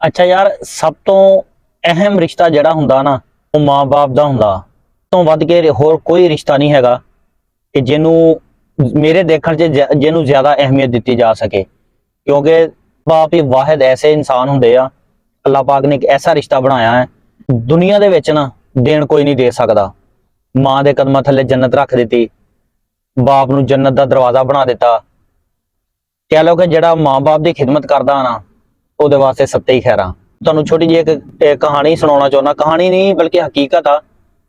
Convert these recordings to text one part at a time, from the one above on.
ਅੱਛਾ ਯਾਰ, ਸਭ ਤੋਂ ਅਹਿਮ ਰਿਸ਼ਤਾ ਜਿਹੜਾ ਹੁੰਦਾ ਨਾ, ਉਹ ਮਾਂ-ਬਾਪ ਦਾ ਹੁੰਦਾ। ਤੋਂ ਵੱਧ ਕੇ ਹੋਰ ਕੋਈ ਰਿਸ਼ਤਾ ਨਹੀਂ ਹੈਗਾ ਕਿ ਜਿਹਨੂੰ ਮੇਰੇ ਦੇਖਣ 'ਚ ਜਿਹਨੂੰ ਜ਼ਿਆਦਾ ਅਹਿਮੀਅਤ ਦਿੱਤੀ ਜਾ ਸਕੇ। ਕਿਉਂਕਿ ਬਾਪ ਹੀ ਵਾਹਿਦ ਐਸੇ ਇਨਸਾਨ ਹੁੰਦੇ ਆ, ਅੱਲਾਹ ਪਾਕ ਨੇ ਇੱਕ ਐਸਾ ਰਿਸ਼ਤਾ ਬਣਾਇਆ ਹੈ, ਦੁਨੀਆ ਦੇ ਵਿੱਚ ਨਾ ਦੇਣ ਕੋਈ ਨਹੀਂ ਦੇ ਸਕਦਾ। ਮਾਂ ਦੇ ਕਦਮਾਂ ਥੱਲੇ ਜੰਨਤ ਰੱਖ ਦਿੱਤੀ, ਬਾਪ ਨੂੰ ਜੰਨਤ ਦਾ ਦਰਵਾਜ਼ਾ ਬਣਾ ਦਿੱਤਾ। ਕਹਿ ਲਓ ਕਿ ਜਿਹੜਾ ਮਾਂ-ਬਾਪ ਦੀ ਖਿਦਮਤ ਕਰਦਾ ਨਾ, ਉਹਦੇ ਵਾਸਤੇ ਸੱਤੇ ਹੀ ਖੈਰਾਂ। ਤੁਹਾਨੂੰ ਛੋਟੀ ਜਿਹੀ ਇੱਕ ਕਹਾਣੀ ਸੁਣਾਉਣਾ ਚਾਹੁੰਦਾ। ਕਹਾਣੀ ਨਹੀਂ ਬਲਕਿ ਹਕੀਕਤ ਆ।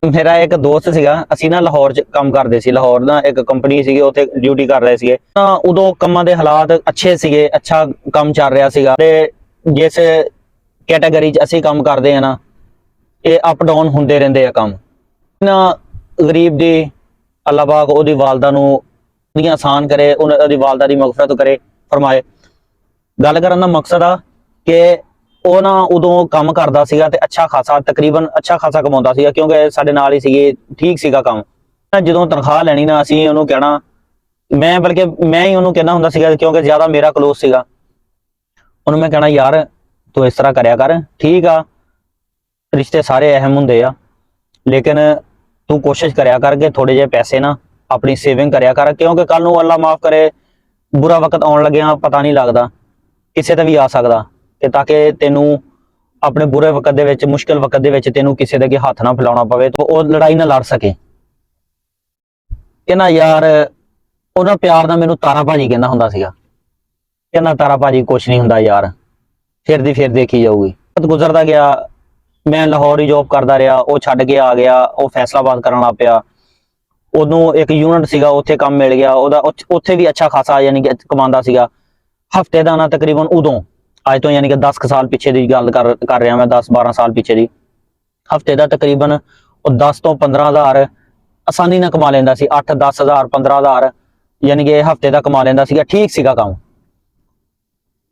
ਮੇਰਾ ਇੱਕ ਦੋਸਤ ਸੀਗਾ, ਅਸੀਂ ਨਾ ਲਾਹੌਰ 'ਚ ਕੰਮ ਕਰਦੇ ਸੀ। ਲਾਹੌਰ ਨਾ ਇੱਕ ਕੰਪਨੀ ਸੀਗੀ, ਉੱਥੇ ਡਿਊਟੀ ਕਰ ਰਹੇ ਸੀਗੇ ਤਾਂ ਉਦੋਂ ਕੰਮਾਂ ਦੇ ਹਾਲਾਤ ਅੱਛੇ ਸੀਗੇ, ਅੱਛਾ ਕੰਮ ਚੱਲ ਰਿਹਾ ਸੀਗਾ। ਤੇ ਜਿਸ ਕੈਟਾਗਰੀ 'ਚ ਅਸੀਂ ਕੰਮ ਕਰਦੇ ਆ ਨਾ, ਇਹ ਅਪ ਡਾਊਨ ਹੁੰਦੇ ਰਹਿੰਦੇ ਆ ਕੰਮ। ਨਾ ਗਰੀਬ ਦੀ ਅੱਲਾਹ ਪਾਕ ਉਹਦੀ ਵਾਲਦਾ ਨੂੰ ਉਹਦੀਆਂ ਆਸਾਨ ਕਰੇ, ਉਹਨਾਂ ਦੀ ਵਾਲਦਾ ਦੀ ਮਗਫਰਤ ਕਰੇ, ਫਰਮਾਏ। ਗੱਲ ਕਰਨ ਦਾ ਮਕਸਦ ਆ ਕਿ ਉਹ ਨਾ ਉਦੋਂ ਕੰਮ ਕਰਦਾ ਸੀਗਾ ਤੇ ਅੱਛਾ ਖਾਸਾ, ਤਕਰੀਬਨ ਅੱਛਾ ਖਾਸਾ ਕਮਾਉਂਦਾ ਸੀਗਾ, ਕਿਉਂਕਿ ਸਾਡੇ ਨਾਲ ਹੀ ਸੀਗੇ, ਠੀਕ ਸੀਗਾ ਕੰਮ। ਜਦੋਂ ਤਨਖਾਹ ਲੈਣੀ ਨਾ, ਅਸੀਂ ਉਹਨੂੰ ਕਹਿਣਾ, ਬਲਕਿ ਮੈਂ ਹੀ ਉਹਨੂੰ ਕਹਿਣਾ ਹੁੰਦਾ ਸੀਗਾ, ਕਿਉਂਕਿ ਜ਼ਿਆਦਾ ਮੇਰਾ ਕਲੋਜ਼ ਸੀਗਾ। ਉਹਨੂੰ ਮੈਂ ਕਹਿਣਾ, ਯਾਰ ਤੂੰ ਇਸ ਤਰ੍ਹਾਂ ਕਰਿਆ ਕਰ, ਠੀਕ ਆ ਰਿਸ਼ਤੇ ਸਾਰੇ ਅਹਿਮ ਹੁੰਦੇ ਆ, ਲੇਕਿਨ ਤੂੰ ਕੋਸ਼ਿਸ਼ ਕਰਿਆ ਕਰ ਕਿ ਥੋੜੇ ਜਿਹੇ ਪੈਸੇ ਨਾ ਆਪਣੀ ਸੇਵਿੰਗ ਕਰਿਆ ਕਰ, ਕਿਉਂਕਿ ਕੱਲ ਨੂੰ ਅੱਲਾਹ ਮਾਫ ਕਰੇ ਬੁਰਾ ਵਕਤ ਆਉਣ ਲੱਗਿਆ ਪਤਾ ਨਹੀਂ ਲੱਗਦਾ, ਕਿਸੇ ਤੇ ਵੀ ਆ ਸਕਦਾ। ਤੇ ਤਾਂ ਕਿ ਤੈਨੂੰ ਆਪਣੇ ਬੁਰੇ ਵਕਤ ਦੇ ਵਿੱਚ, ਮੁਸ਼ਕਿਲ ਵਕਤ ਦੇ ਵਿੱਚ ਤੈਨੂੰ ਕਿਸੇ ਦੇ ਅੱਗੇ ਹੱਥ ਨਾ ਫੈਲਾਉਣਾ ਪਵੇ, ਤੇ ਉਹ ਲੜਾਈ ਨਾ ਲੜ ਸਕੇ। ਕਹਿੰਦਾ ਯਾਰ, ਉਹਨਾਂ ਪਿਆਰ ਨਾਲ ਮੈਨੂੰ ਤਾਰਾ ਭਾਜੀ ਕਹਿੰਦਾ ਹੁੰਦਾ ਸੀਗਾ। ਕਹਿੰਦਾ ਤਾਰਾ ਭਾਜੀ ਕੁਛ ਨਹੀਂ ਹੁੰਦਾ ਯਾਰ, ਫਿਰ ਦੀ ਫਿਰ ਦੇਖੀ ਜਾਊਗੀ। ਵਕਤ ਗੁਜ਼ਰਦਾ ਗਿਆ, ਮੈਂ ਲਾਹੌਰ ਹੀ ਜੋਬ ਕਰਦਾ ਰਿਹਾ, ਉਹ ਛੱਡ ਕੇ ਆ ਗਿਆ, ਉਹ ਫੈਸਲਾਬਾਦ ਕਰਨ ਲੱਗ ਪਿਆ। ਉਹਨੂੰ ਇੱਕ ਯੂਨਿਟ ਸੀਗਾ, ਉੱਥੇ ਕੰਮ ਮਿਲ ਗਿਆ ਉਹਦਾ, ਉੱਥੇ ਵੀ ਅੱਛਾ ਖਾਸਾ ਯਾਨੀ ਕਿ ਕਮਾਉਂਦਾ ਸੀਗਾ। ਹਫਤੇ ਦਾ ਨਾ ਤਕਰੀਬਨ ਉਦੋਂ, ਅੱਜ ਤੋਂ ਯਾਨੀ ਕਿ 10 ਸਾਲ ਪਿੱਛੇ ਦੀ ਗੱਲ ਕਰ ਰਿਹਾ ਮੈਂ, 10-12 ਸਾਲ ਪਿੱਛੇ ਦੀ। ਹਫਤੇ ਦਾ ਤਕਰੀਬਨ ਉਹ 10 ਤੋਂ 15,000 ਆਸਾਨੀ ਨਾਲ ਕਮਾ ਲੈਂਦਾ ਸੀ। 8-10,000 15,000 ਯਾਨੀ ਕਿ ਹਫਤੇ ਦਾ ਕਮਾ ਲੈਂਦਾ ਸੀਗਾ, ਠੀਕ ਸੀਗਾ ਕੰਮ।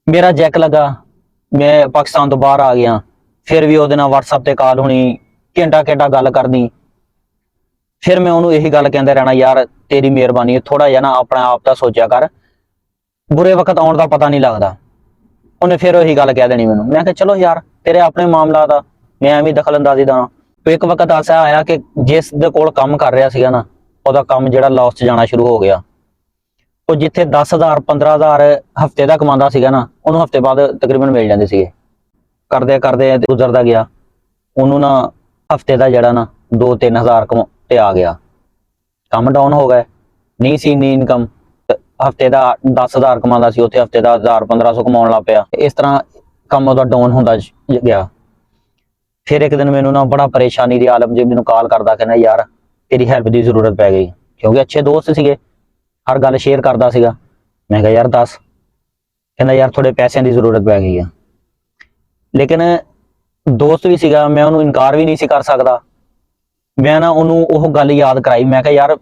ਮੇਰਾ ਜੈਕ ਲੱਗਾ, ਮੈਂ ਪਾਕਿਸਤਾਨ ਤੋਂ ਬਾਹਰ ਆ ਗਿਆ, ਫਿਰ ਵੀ ਉਹਦੇ ਨਾਲ WhatsApp ਤੇ ਕਾਲ ਹੋਣੀ, ਘੰਟਾ ਘੰਟਾ ਗੱਲ ਕਰਨੀ। ਫਿਰ ਮੈਂ ਉਹਨੂੰ ਇਹੀ ਗੱਲ ਕਹਿੰਦਾ ਰਹਿਣਾ, ਯਾਰ ਤੇਰੀ ਮਿਹਰਬਾਨੀ, ਥੋੜਾ ਜਿਹਾ ਨਾ ਆਪਣਾ ਆਪ ਦਾ ਸੋਚਿਆ ਕਰ, ਬੁਰੇ ਵਕਤ ਆਉਣ ਦਾ ਪਤਾ ਨਹੀਂ ਲੱਗਦਾ। ਉਹਨੇ ਫਿਰ ਉਹੀ ਗੱਲ ਕਹਿ ਦੇਣੀ ਮੈਨੂੰ। ਮੈਂ ਕਿਹਾ ਚਲੋ ਯਾਰ, ਤੇਰੇ ਆਪਣੇ ਮਾਮਲਾਤ ਆ, ਮੈਂ ਐਵੇਂ ਦਖਲਅੰਦਾਜ਼ੀ ਦਾ। ਇੱਕ ਵਕਤ ਐਸਾ ਆਇਆ ਕਿ ਜਿਸ ਦੇ ਕੋਲ ਕੰਮ ਕਰ ਰਿਹਾ ਸੀਗਾ ਨਾ, ਉਹਦਾ ਕੰਮ ਜਿਹੜਾ ਲਾਸ 'ਚ ਜਾਣਾ ਸ਼ੁਰੂ ਹੋ ਗਿਆ। ਉਹ ਜਿੱਥੇ 10,000 15,000 ਹਫਤੇ ਦਾ ਕਮਾਉਂਦਾ ਸੀਗਾ ਨਾ, ਉਹਨੂੰ ਹਫਤੇ ਬਾਅਦ ਤਕਰੀਬਨ ਮਿਲ ਜਾਂਦੇ ਸੀਗੇ। ਕਰਦੇ ਕਰਦੇ ਗੁਜ਼ਰਦਾ ਗਿਆ, ਉਹਨੂੰ ਨਾ ਹਫਤੇ ਦਾ ਜਿਹੜਾ ਨਾ 2-3,000 ਤੇ ਆ ਗਿਆ। ਕੰਮ ਡਾਊਨ ਹੋ ਗਿਆ, ਨਹੀਂ ਸੀ ਇੰਨੀ ਇਨਕਮ। ਹਫਤੇ ਦਾ 10,000 ਕਮਾਉਂਦਾ ਸੀ, ਉੱਥੇ ਹਫਤੇ ਦਾ 1,000-1,500 ਕਮਾਉਣ ਲੱਗ ਪਿਆ। ਇਸ ਤਰ੍ਹਾਂ ਕੰਮ ਉਹਦਾ ਡਾਊਨ ਹੁੰਦਾ ਗਿਆ। ਫਿਰ ਇੱਕ ਦਿਨ ਮੈਨੂੰ ਨਾ ਬੜਾ ਪਰੇਸ਼ਾਨੀ ਦੀ ਆਲਮ 'ਚ ਮੈਨੂੰ ਕਾਲ ਕਰਦਾ, ਕਹਿੰਦਾ ਯਾਰ ਤੇਰੀ ਹੈਲਪ ਦੀ ਜ਼ਰੂਰਤ ਪੈ ਗਈ। ਕਿਉਂਕਿ ਅੱਛੇ ਦੋਸਤ ਸੀਗੇ, ਹਰ ਗੱਲ ਸ਼ੇਅਰ ਕਰਦਾ ਸੀਗਾ। ਮੈਂ ਕਿਹਾ ਯਾਰ ਦੱਸ। ਕਹਿੰਦਾ ਯਾਰ ਥੋੜੇ ਪੈਸਿਆਂ ਦੀ ਜ਼ਰੂਰਤ ਪੈ ਗਈ ਆ। ਲੇਕਿਨ ਦੋਸਤ ਵੀ ਸੀਗਾ, ਮੈਂ ਉਹਨੂੰ ਇਨਕਾਰ ਵੀ ਨਹੀਂ ਸੀ ਕਰ ਸਕਦਾ। ਮੈਂ ਨਾ ਉਹਨੂੰ ਉਹ ਗੱਲ ਯਾਦ ਕਰਾਈ, ਮੈਂ ਕਿਹਾ ਯਾਰ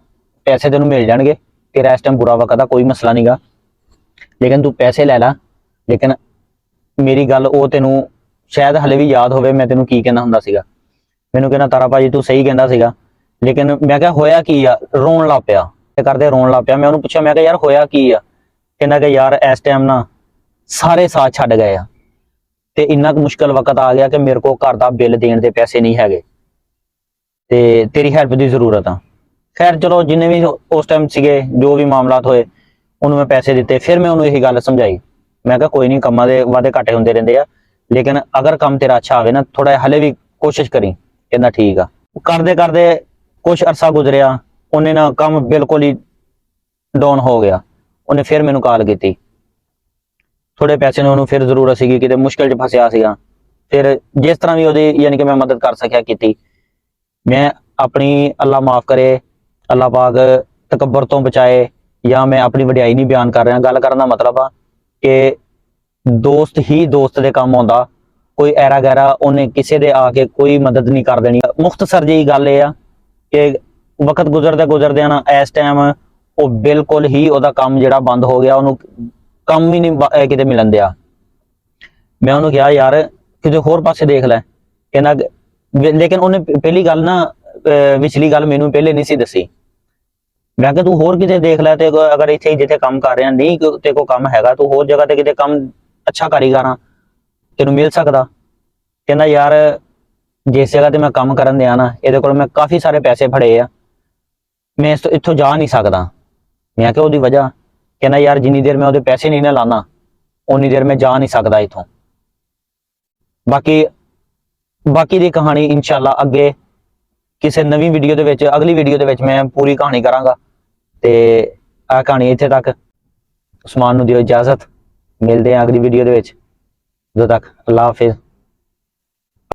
ਪੈਸੇ ਤੈਨੂੰ ਮਿਲ ਜਾਣਗੇ, ਤੇਰਾ ਇਸ ਟਾਈਮ ਬੁਰਾ ਵਕਤ ਆ, ਕੋਈ ਮਸਲਾ ਨਹੀਂਗਾ, ਲੇਕਿਨ ਤੂੰ ਪੈਸੇ ਲੈ ਲਾ। ਲੇਕਿਨ ਮੇਰੀ ਗੱਲ ਉਹ ਤੈਨੂੰ ਸ਼ਾਇਦ ਹਲੇ ਵੀ ਯਾਦ ਹੋਵੇ, ਮੈਂ ਤੈਨੂੰ ਕੀ ਕਹਿੰਦਾ ਹੁੰਦਾ ਸੀਗਾ। ਮੈਨੂੰ ਕਹਿੰਦਾ ਤਾਰਾ ਭਾਜੀ ਤੂੰ ਸਹੀ ਕਹਿੰਦਾ ਸੀਗਾ, ਲੇਕਿਨ ਮੈਂ ਕਿਹਾ ਹੋਇਆ ਕੀ ਆ? ਰੋਣ ਲੱਗ ਪਿਆ, ਕਰਦੇ ਰੋਣ ਲੱਗ ਪਿਆ। ਮੈਂ ਉਹਨੂੰ ਪੁੱਛਿਆ, ਮੈਂ ਕਿਹਾ ਯਾਰ ਹੋਇਆ ਕੀ ਆ? ਕਹਿੰਦਾ ਕਿ ਯਾਰ ਇਸ ਟਾਈਮ ਨਾ ਸਾਰੇ ਸਾਥ ਛੱਡ ਗਏ ਆ, ਤੇ ਇੰਨਾ ਕੁ ਮੁਸ਼ਕਿਲ ਵਕਤ ਆ ਗਿਆ ਕਿ ਮੇਰੇ ਕੋਲ ਘਰ ਦਾ ਬਿੱਲ ਦੇਣ ਦੇ ਪੈਸੇ ਨਹੀਂ ਹੈਗੇ, ਤੇ ਤੇਰੀ ਹੈਲਪ ਦੀ ਜ਼ਰੂਰਤ ਆ। ਖੈਰ ਚਲੋ, ਜਿੰਨੇ ਵੀ ਉਸ ਟਾਈਮ ਸੀਗੇ, ਜੋ ਵੀ ਮਾਮਲਾਤ ਹੋਏ, ਉਹਨੂੰ ਮੈਂ ਪੈਸੇ ਦਿੱਤੇ। ਫਿਰ ਮੈਂ ਉਹਨੂੰ ਇਹੀ ਗੱਲ ਸਮਝਾਈ, ਮੈਂ ਕਿਹਾ ਕੋਈ ਨਹੀਂ, ਕੰਮਾਂ ਦੇ ਵਾਧੇ ਘਾਟੇ ਹੁੰਦੇ ਰਹਿੰਦੇ ਆ, ਲੇਕਿਨ ਅਗਰ ਕੰਮ ਤੇਰਾ ਅੱਛਾ ਆਵੇ ਨਾ, ਥੋੜਾ ਹਲੇ ਵੀ ਕੋਸ਼ਿਸ਼ ਕਰੀ। ਕਹਿੰਦਾ ਠੀਕ ਆ। ਕਰਦੇ ਕਰਦੇ ਕੁਛ ਅਰਸਾ ਗੁਜ਼ਰਿਆ, ਉਹਨੇ ਨਾ ਕੰਮ ਬਿਲਕੁਲ ਹੀ ਡਾਊਨ ਹੋ ਗਿਆ। ਉਹਨੇ ਫਿਰ ਮੈਨੂੰ ਕਾਲ ਕੀਤੀ, ਥੋੜੇ ਪੈਸੇ ਨੂੰ ਉਹਨੂੰ ਫਿਰ ਜ਼ਰੂਰਤ ਸੀਗੀ, ਕਿਤੇ ਮੁਸ਼ਕਿਲ 'ਚ ਫਸਿਆ ਸੀਗਾ। ਫਿਰ ਜਿਸ ਤਰ੍ਹਾਂ ਵੀ ਉਹਦੀ ਯਾਨੀ ਕਿ ਮੈਂ ਮਦਦ ਕਰ ਸਕਿਆ ਕੀਤੀ। ਮੈਂ ਆਪਣੀ, ਅੱਲਾ ਮਾਫ ਕਰੇ, ਅੱਲਾ ਪਾਕ ਤਕੱਬਰ ਤੋਂ ਬਚਾਏ, ਜਾਂ ਮੈਂ ਆਪਣੀ ਵਡਿਆਈ ਨਹੀਂ ਬਿਆਨ ਕਰ ਰਿਹਾ। ਗੱਲ ਕਰਨ ਦਾ ਮਤਲਬ ਆ ਕਿ ਦੋਸਤ ਹੀ ਦੋਸਤ ਦੇ ਕੰਮ ਆਉਂਦਾ, ਕੋਈ ਐਰਾ ਗੈਰਾ ਉਹਨੇ ਕਿਸੇ ਦੇ ਆ ਕੇ ਕੋਈ ਮਦਦ ਨਹੀਂ ਕਰ ਦੇਣੀ। ਮੁਖਤਸਰ ਜਿਹੀ ਗੱਲ ਇਹ ਆ ਕਿ ਵਕਤ ਗੁਜ਼ਰਦੇ ਗੁਜ਼ਰਦਿਆਂ ਨਾ ਇਸ ਟਾਈਮ ਉਹ ਬਿਲਕੁਲ ਹੀ ਉਹਦਾ ਕੰਮ ਜਿਹੜਾ ਬੰਦ ਹੋ ਗਿਆ, ਉਹਨੂੰ ਕੰਮ ਹੀ ਨਹੀਂ ਕਿਤੇ ਮਿਲਣ ਦਿਆ। ਮੈਂ ਉਹਨੂੰ ਕਿਹਾ ਯਾਰ ਕਿਤੇ ਹੋਰ ਪਾਸੇ ਦੇਖ ਲੈ। ਕਹਿੰਦਾ ਲੇਕਿਨ ਉਹਨੇ ਪਹਿਲੀ ਗੱਲ ਨਾ, ਵਿਚਲੀ ਗੱਲ ਮੈਨੂੰ ਪਹਿਲੇ ਨਹੀਂ ਸੀ ਦੱਸੀ। ਮੈਂ ਕਿਹਾ ਤੂੰ ਹੋਰ ਕਿਤੇ ਦੇਖ ਲੈ, ਤੇ ਅਗਰ ਇੱਥੇ ਜਿੱਥੇ ਕੰਮ ਕਰ ਰਿਹਾ ਨਹੀਂ ਤੇ ਕੋਈ ਕੰਮ ਹੈਗਾ, ਤੂੰ ਹੋਰ ਜਗ੍ਹਾ ਤੇ ਕਿਤੇ ਕੰਮ ਅੱਛਾ ਕਾਰੀਗਰ ਆ। ਤੈਨੂੰ ਮਿਲ ਸਕਦਾ? ਕਹਿੰਦਾ ਯਾਰ ਜਿਸ ਜਗ੍ਹਾ ਤੇ ਮੈਂ ਕੰਮ ਕਰਨ ਦਿਆ ਨਾ, ਇਹਦੇ ਕੋਲ ਮੈਂ ਕਾਫੀ ਸਾਰੇ ਪੈਸੇ ਫੜੇ ਆ, ਮੈਂ ਇੱਥੋਂ ਜਾ ਨਹੀਂ ਸਕਦਾ। ਮੈਂ ਕਿਹਾ ਉਹਦੀ ਵਜ੍ਹਾ? ਕਹਿੰਦਾ ਯਾਰ ਜਿੰਨੀ ਦੇਰ ਮੈਂ ਉਹਦੇ ਪੈਸੇ ਨਹੀਂ ਨਾ ਲਾਣਾ ਉਨੀ ਦੇਰ ਮੈਂ ਜਾ ਨਹੀਂ ਸਕਦਾ ਇੱਥੋਂ। ਬਾਕੀ ਦੀ ਕਹਾਣੀ ਇਨਸ਼ਾਅੱਲਾ ਅੱਗੇ ਕਿਸੇ ਨਵੀਂ ਵੀਡੀਓ ਦੇ ਵਿੱਚ, ਅਗਲੀ ਵੀਡੀਓ ਦੇ ਵਿੱਚ ਮੈਂ ਪੂਰੀ ਕਹਾਣੀ ਕਰਾਂਗਾ। ਤੇ ਆਹ ਕਹਾਣੀ ਇੱਥੇ ਤੱਕ। ਉਸਮਾਨ ਨੂੰ ਦਿਓ ਇਜਾਜ਼ਤ, ਮਿਲਦੇ ਹਾਂ ਅਗਲੀ ਵੀਡੀਓ ਦੇ ਵਿੱਚ। ਉਦੋਂ ਤੱਕ ਅੱਲਾ ਹਾਫਿਜ਼।